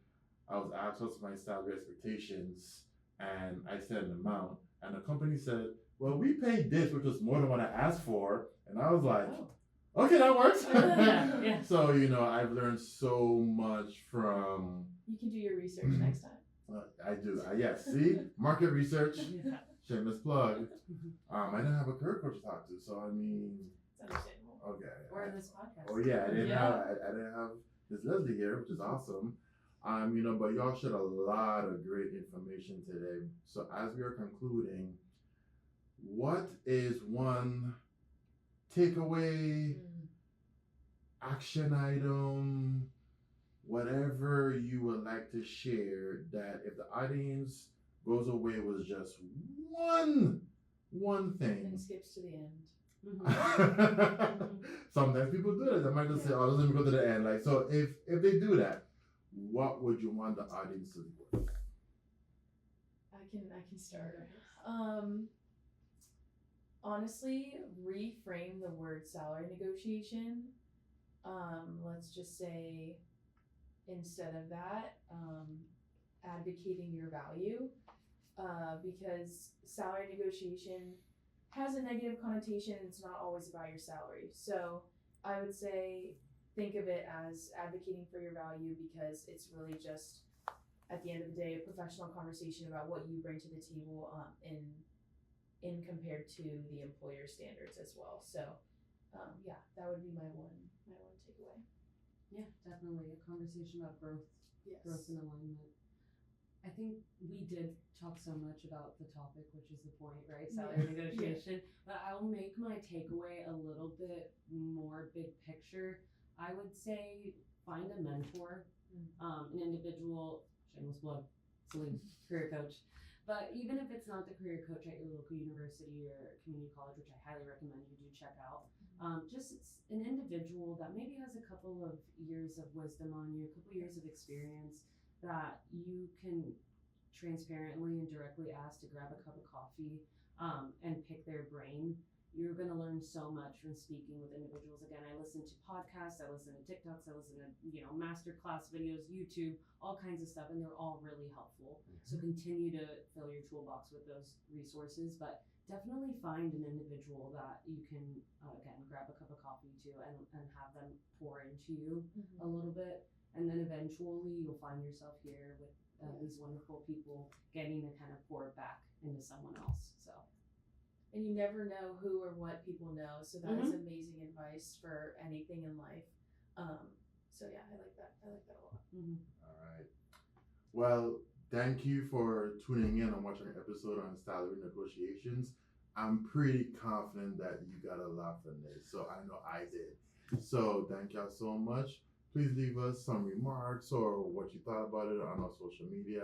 I was asked what's my salary expectations, and I said an amount, and the company said, well, we paid this, which was more than what I asked for. And I was like, okay, that works. Yeah. So, I've learned so much from... You can do your research next time. I do. See? Market research. Shameless plug. I didn't have a career coach to talk to, so It's understandable. Okay. Or in this podcast. Oh yeah, I didn't have Miss Leslie here, which is awesome. But y'all shared a lot of great information today. So as we are concluding, what is one takeaway, action item, whatever you would like to share, that if the audience goes away with just one thing, And skips to the end. Sometimes people do that. They might just say, "Oh, let me go to the end." Like, so if they do that, what would you want the audience to do? I can start. Honestly, reframe the word salary negotiation. Let's just say, instead of that, advocating your value, because salary negotiation has a negative connotation. It's not always about your salary. So I would say, think of it as advocating for your value, because it's really just, at the end of the day, a professional conversation about what you bring to the table, in compared to the employer standards as well. So that would be my one takeaway. Yeah, definitely a conversation about growth. Yes. Growth and alignment. I think we did talk so much about the topic, which is the point, right? Salary negotiation. But I'll make my takeaway a little bit more big picture. I would say find a mentor, an individual, shameless plug, Selin, career coach. But even if it's not the career coach at your local university or community college, which I highly recommend you do check out, just it's an individual that maybe has a couple of years of wisdom on you, a couple years of experience, that you can transparently and directly ask to grab a cup of coffee and pick their brain. You're going to learn so much from speaking with individuals. Again, I listen to podcasts, I listen to TikToks, I listen to masterclass videos, YouTube, all kinds of stuff, and they're all really helpful. So continue to fill your toolbox with those resources, but definitely find an individual that you can again grab a cup of coffee to and have them pour into you a little bit. And then eventually you'll find yourself here with these wonderful people getting to kind of pour it back into someone else. So. And you never know who or what people know. So that is amazing advice for anything in life. So yeah, I like that. I like that a lot. All right. Well, thank you for tuning in and watching an episode on salary negotiations. I'm pretty confident that you got a lot from this, so I know I did. So thank y'all so much. Please leave us some remarks or what you thought about it on our social media.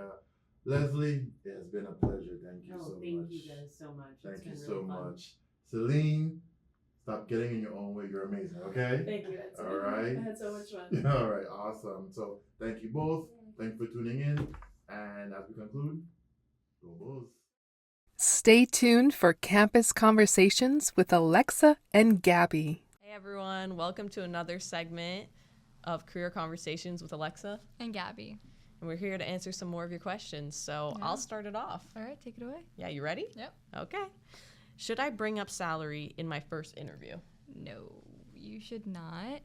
Leslie, it has been a pleasure. Thank you so much. Thank you guys so much. Thank you It's been so really fun. much. Selin, stop getting in your own way. You're amazing, okay? Thank you, Edson. All right. I had so much fun. All right, awesome. So thank you both. Thank you for tuning in. And as we conclude, go Bulls. Stay tuned for Campus Conversations with Alexa and Gabby. Hey everyone, welcome to another segment of Career Conversations with Alexa. And Gabby. And we're here to answer some more of your questions. So Yeah. I'll start it off. All right, take it away. Yeah, you ready? Yep. Okay. Should I bring up salary in my first interview? No, you should not.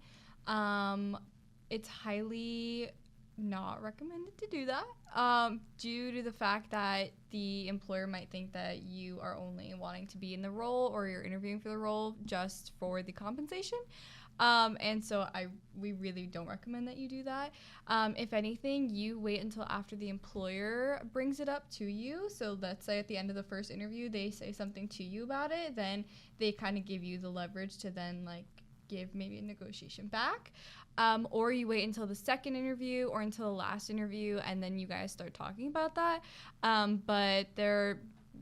It's highly not recommended to do that due to the fact that the employer might think that you are only wanting to be in the role or you're interviewing for the role just for the compensation. And so we really don't recommend that you do that. If anything, you wait until after the employer brings it up to you. So let's say at the end of the first interview, they say something to you about it, then they kind of give you the leverage to then like give maybe a negotiation back. Or you wait until the second interview or until the last interview, and then you guys start talking about that. But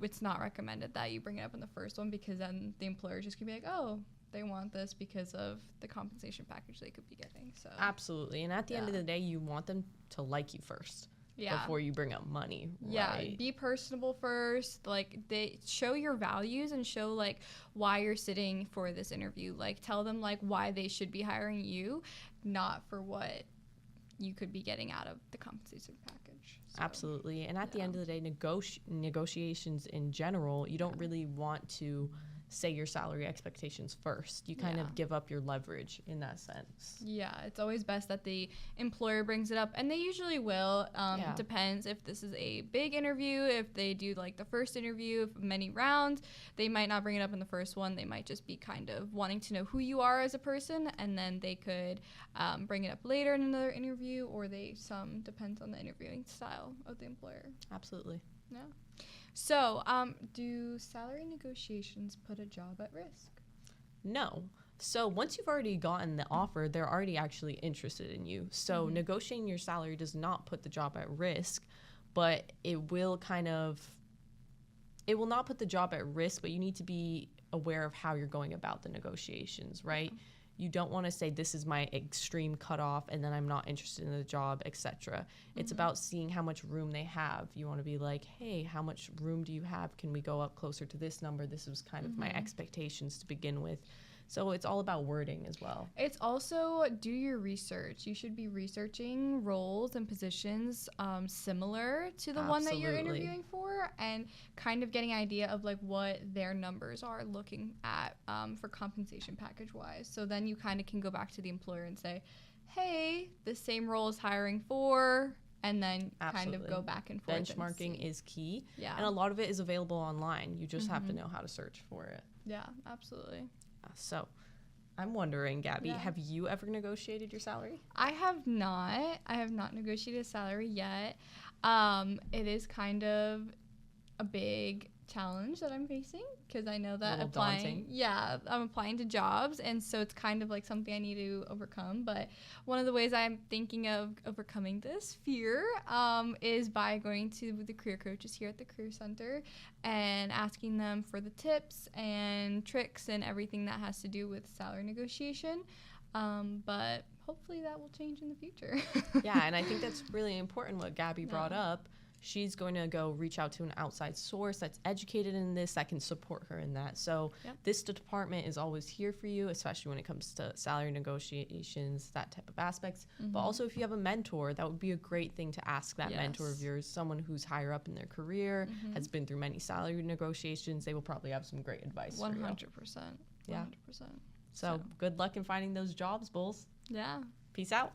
it's not recommended that you bring it up in the first one, because then the employer just could be like, oh, they want this because of the compensation package they could be getting. So Absolutely. And at the end of the day, you want them to like you first before you bring up money. Yeah, right? be personable first. Like, they show your values and show like why you're sitting for this interview. Like, tell them like why they should be hiring you, not for what you could be getting out of the compensation package. So, Absolutely. And at the end of the day, negotiations in general, you don't really want to say your salary expectations first. You kind of give up your leverage in that sense. Yeah, it's always best that the employer brings it up, and they usually will. It depends if this is a big interview. If they do like the first interview, many rounds, they might not bring it up in the first one. They might just be kind of wanting to know who you are as a person, and then they could bring it up later in another interview, or depends on the interviewing style of the employer. Absolutely. Yeah. So, do salary negotiations put a job at risk? No. So once you've already gotten the offer, they're already actually interested in you. So negotiating your salary does not put the job at risk, but it will not put the job at risk, but you need to be aware of how you're going about the negotiations, right? Yeah. You don't want to say this is my extreme cutoff and then I'm not interested in the job, etc. It's about seeing how much room they have. You want to be like, hey, how much room do you have? Can we go up closer to this number? This was kind of my expectations to begin with. So it's all about wording as well. It's also do your research. You should be researching roles and positions similar to the one that you're interviewing for, and kind of getting an idea of like what their numbers are looking at for compensation package wise. So then you kind of can go back to the employer and say, hey, the same role is hiring for, and then kind of go back and forth. Benchmarking is key. Yeah. And a lot of it is available online. You just have to know how to search for it. Yeah, absolutely. So I'm wondering, Gabby, have you ever negotiated your salary? I have not. I have not negotiated a salary yet. It is kind of a big challenge that I'm facing, because I know that I'm applying to jobs, and so it's kind of like something I need to overcome. But one of the ways I'm thinking of overcoming this fear is by going to the career coaches here at the Career Center and asking them for the tips and tricks and everything that has to do with salary negotiation. But hopefully that will change in the future. Yeah, and I think that's really important what Gabby brought up. She's going to go reach out to an outside source that's educated in this, that can support her in that. So this department is always here for you, especially when it comes to salary negotiations, that type of aspects. But also if you have a mentor, that would be a great thing to ask that mentor of yours, someone who's higher up in their career, has been through many salary negotiations. They will probably have some great advice 100%. for you. 100%. So good luck in finding those jobs, Bulls. Yeah. Peace out.